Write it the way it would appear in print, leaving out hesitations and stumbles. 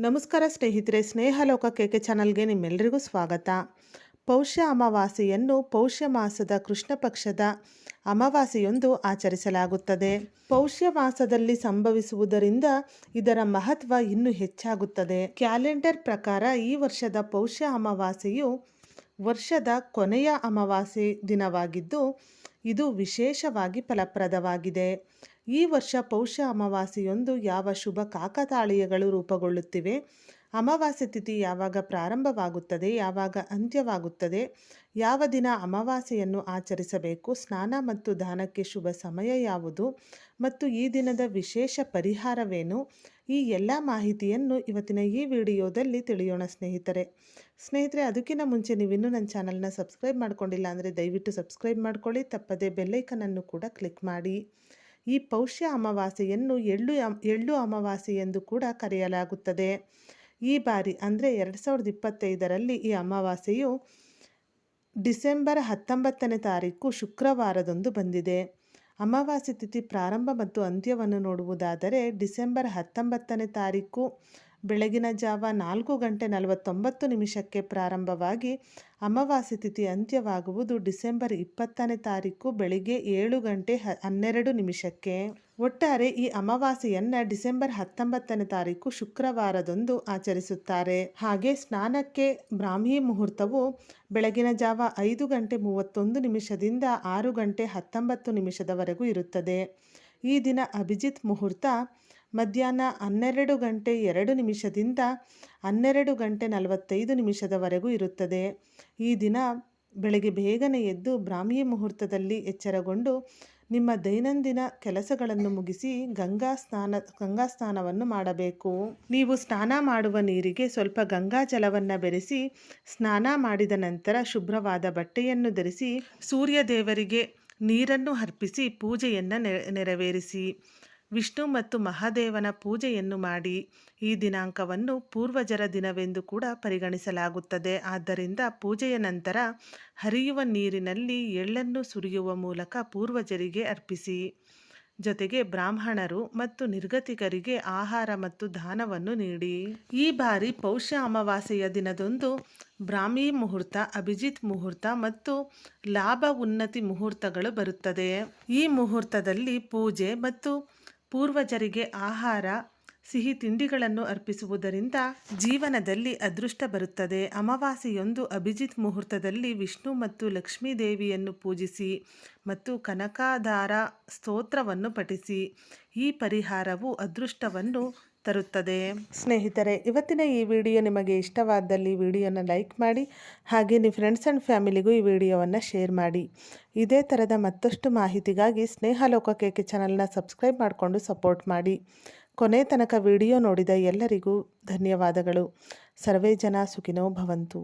ನಮಸ್ಕಾರ ಸ್ನೇಹಿತರೆ, ಸ್ನೇಹಲೋಕ ಕೆಕೆ ಚಾನಲ್ಗೆ ನಿಮ್ಮೆಲ್ಲರಿಗೂ ಸ್ವಾಗತ. ಪೌಷ್ಯ ಅಮಾವಾಸ್ಯೆಯನ್ನು ಪೌಷ್ಯ ಮಾಸದ ಕೃಷ್ಣ ಪಕ್ಷದ ಅಮಾವಾಸ್ಯೆಯೊಂದು ಆಚರಿಸಲಾಗುತ್ತದೆ. ಪೌಷ್ಯ ಮಾಸದಲ್ಲಿ ಸಂಭವಿಸುವುದರಿಂದ ಇದರ ಮಹತ್ವ ಇನ್ನೂ ಹೆಚ್ಚಾಗುತ್ತದೆ. ಕ್ಯಾಲೆಂಡರ್ ಪ್ರಕಾರ ಈ ವರ್ಷದ ಪೌಷ್ಯ ಅಮಾವಾಸ್ಯೆಯು ವರ್ಷದ ಕೊನೆಯ ಅಮಾವಾಸ್ಯೆ ದಿನವಾಗಿದ್ದು ಇದು ವಿಶೇಷವಾಗಿ ಫಲಪ್ರದವಾಗಿದೆ. ಈ ವರ್ಷ ಪೌಷ್ಯ ಅಮಾವಾಸ್ಯೆಯೊಂದು ಯಾವ ಶುಭ ಕಾಕತಾಳೀಯಗಳು ರೂಪುಗೊಳ್ಳುತ್ತಿವೆ, ಅಮಾವಾಸ್ಯೆ ತಿಥಿ ಯಾವಾಗ ಪ್ರಾರಂಭವಾಗುತ್ತದೆ, ಯಾವಾಗ ಅಂತ್ಯವಾಗುತ್ತದೆ, ಯಾವ ದಿನ ಅಮಾವಾಸ್ಯೆಯನ್ನು ಆಚರಿಸಬೇಕು, ಸ್ನಾನ ಮತ್ತು ದಾನಕ್ಕೆ ಶುಭ ಸಮಯ ಯಾವುದು ಮತ್ತು ಈ ದಿನದ ವಿಶೇಷ ಪರಿಹಾರವೇನು, ಈ ಎಲ್ಲ ಮಾಹಿತಿಯನ್ನು ಇವತ್ತಿನ ಈ ವಿಡಿಯೋದಲ್ಲಿ ತಿಳಿಯೋಣ ಸ್ನೇಹಿತರೆ. ಅದಕ್ಕಿಂತ ಮುಂಚೆ ನೀವಿನ್ನೂ ನನ್ನ ಚಾನಲ್ನ ಸಬ್ಸ್ಕ್ರೈಬ್ ಮಾಡ್ಕೊಂಡಿಲ್ಲ ಅಂದರೆ ದಯವಿಟ್ಟು ಸಬ್ಸ್ಕ್ರೈಬ್ ಮಾಡ್ಕೊಳ್ಳಿ. ತಪ್ಪದೆ ಬೆಲ್ಲೈಕನನ್ನು ಕೂಡ ಕ್ಲಿಕ್ ಮಾಡಿ. ಈ ಪೌಷ್ಯ ಅಮಾವಾಸ್ಯೆಯನ್ನು ಎಳ್ಳು ಅಮಾವಾಸ್ಯೆ ಎಂದು ಕೂಡ ಕರೆಯಲಾಗುತ್ತದೆ. ಈ ಬಾರಿ ಅಂದರೆ 2025ರಲ್ಲಿ ಈ ಅಮಾವಾಸ್ಯೆಯು ಡಿಸೆಂಬರ್ 19ನೇ ತಾರೀಕು ಶುಕ್ರವಾರದಂದು ಬಂದಿದೆ. ಅಮಾವಾಸ್ಯೆ ತಿಥಿ ಪ್ರಾರಂಭ ಮತ್ತು ಅಂತ್ಯವನ್ನು ನೋಡುವುದಾದರೆ ಡಿಸೆಂಬರ್ 19ನೇ ತಾರೀಕು ಬೆಳಗಿನ ಜಾವ 4:49 ಪ್ರಾರಂಭವಾಗಿ ಅಮಾವಾಸ್ಯೆ ತಿಥಿ ಅಂತ್ಯವಾಗುವುದು ಡಿಸೆಂಬರ್ 20ನೇ ತಾರೀಕು ಬೆಳಿಗ್ಗೆ 7:12. ಒಟ್ಟಾರೆ ಈ ಅಮಾವಾಸ್ಯೆಯನ್ನು ಡಿಸೆಂಬರ್ 19ನೇ ತಾರೀಕು ಶುಕ್ರವಾರದಂದು ಆಚರಿಸುತ್ತಾರೆ. ಹಾಗೆ ಸ್ನಾನಕ್ಕೆ ಬ್ರಾಹ್ಮಿ ಮುಹೂರ್ತವು ಬೆಳಗಿನ ಜಾವ 5:31 6:19 ಇರುತ್ತದೆ. ಈ ದಿನ ಅಭಿಜಿತ್ ಮುಹೂರ್ತ ಮಧ್ಯಾಹ್ನ 12:02 12:45 ಇರುತ್ತದೆ. ಈ ದಿನ ಬೆಳಗ್ಗೆ ಬೇಗನೆ ಎದ್ದು ಬ್ರಾಹ್ಮಿ ಮುಹೂರ್ತದಲ್ಲಿ ಎಚ್ಚರಗೊಂಡು ನಿಮ್ಮ ದೈನಂದಿನ ಕೆಲಸಗಳನ್ನು ಮುಗಿಸಿ ಗಂಗಾ ಸ್ನಾನವನ್ನು ಮಾಡಬೇಕು. ನೀವು ಸ್ನಾನ ಮಾಡುವ ನೀರಿಗೆ ಸ್ವಲ್ಪ ಗಂಗಾ ಜಲವನ್ನು ಬೆರೆಸಿ ಸ್ನಾನ ಮಾಡಿದ ನಂತರ ಶುಭ್ರವಾದ ಬಟ್ಟೆಯನ್ನು ಧರಿಸಿ ಸೂರ್ಯ ದೇವರಿಗೆ ನೀರನ್ನು ಅರ್ಪಿಸಿ ಪೂಜೆಯನ್ನು ನೆರವೇರಿಸಿ ವಿಷ್ಣು ಮತ್ತು ಮಹಾದೇವನ ಪೂಜೆಯನ್ನು ಮಾಡಿ. ಈ ದಿನಾಂಕವನ್ನು ಪೂರ್ವಜರ ದಿನವೆಂದು ಕೂಡ ಪರಿಗಣಿಸಲಾಗುತ್ತದೆ. ಆದ್ದರಿಂದ ಪೂಜೆಯ ನಂತರ ಹರಿಯುವ ನೀರಿನಲ್ಲಿ ಎಳ್ಳನ್ನು ಸುರಿಯುವ ಮೂಲಕ ಪೂರ್ವಜರಿಗೆ ಅರ್ಪಿಸಿ. ಜೊತೆಗೆ ಬ್ರಾಹ್ಮಣರು ಮತ್ತು ನಿರ್ಗತಿಕರಿಗೆ ಆಹಾರ ಮತ್ತು ದಾನವನ್ನು ನೀಡಿ. ಈ ಬಾರಿ ಪೌಷ್ಯ ಅಮಾವಾಸ್ಯೆಯ ದಿನದಂದು ಬ್ರಾಹ್ಮಿ ಮುಹೂರ್ತ, ಅಭಿಜಿತ್ ಮುಹೂರ್ತ ಮತ್ತು ಲಾಭ ಉನ್ನತಿ ಮುಹೂರ್ತಗಳು ಬರುತ್ತದೆ. ಈ ಮುಹೂರ್ತದಲ್ಲಿ ಪೂಜೆ ಮತ್ತು ಪೂರ್ವಜರಿಗೆ ಆಹಾರ, ಸಿಹಿ ತಿಂಡಿಗಳನ್ನು ಅರ್ಪಿಸುವುದರಿಂದ ಜೀವನದಲ್ಲಿ ಅದೃಷ್ಟ ಬರುತ್ತದೆ. ಅಮಾವಾಸ್ಯೆಯೊಂದು ಅಭಿಜಿತ್ ಮುಹೂರ್ತದಲ್ಲಿ ವಿಷ್ಣು ಮತ್ತು ಲಕ್ಷ್ಮೀ ದೇವಿಯನ್ನು ಪೂಜಿಸಿ ಮತ್ತು ಕನಕಧಾರ ಸ್ತೋತ್ರವನ್ನು ಪಠಿಸಿ. ಈ ಪರಿಹಾರವು ಅದೃಷ್ಟವನ್ನು ತರುತ್ತದೆ. ಸ್ನೇಹಿತರೆ, ಇವತ್ತಿನ ಈ ವಿಡಿಯೋ ನಿಮಗೆ ಇಷ್ಟವಾದಲ್ಲಿ ವಿಡಿಯೋನ ಲೈಕ್ ಮಾಡಿ, ಹಾಗೆ ನಿಮ್ಮ ಫ್ರೆಂಡ್ಸ್ ಆ್ಯಂಡ್ ಫ್ಯಾಮಿಲಿಗೂ ಈ ವಿಡಿಯೋವನ್ನು ಶೇರ್ ಮಾಡಿ. ಇದೇ ಥರದ ಮತ್ತಷ್ಟು ಮಾಹಿತಿಗಾಗಿ ಸ್ನೇಹಲೋಕ ಕೆಕೆ ಚಾನಲ್ನ ಸಬ್ಸ್ಕ್ರೈಬ್ ಮಾಡಿಕೊಂಡು ಸಪೋರ್ಟ್ ಮಾಡಿ. ಕೊನೆ ತನಕ ವಿಡಿಯೋ ನೋಡಿದ ಎಲ್ಲರಿಗೂ ಧನ್ಯವಾದಗಳು. ಸರ್ವೇ ಜನ ಸುಖಿನೋ ಭವಂತು.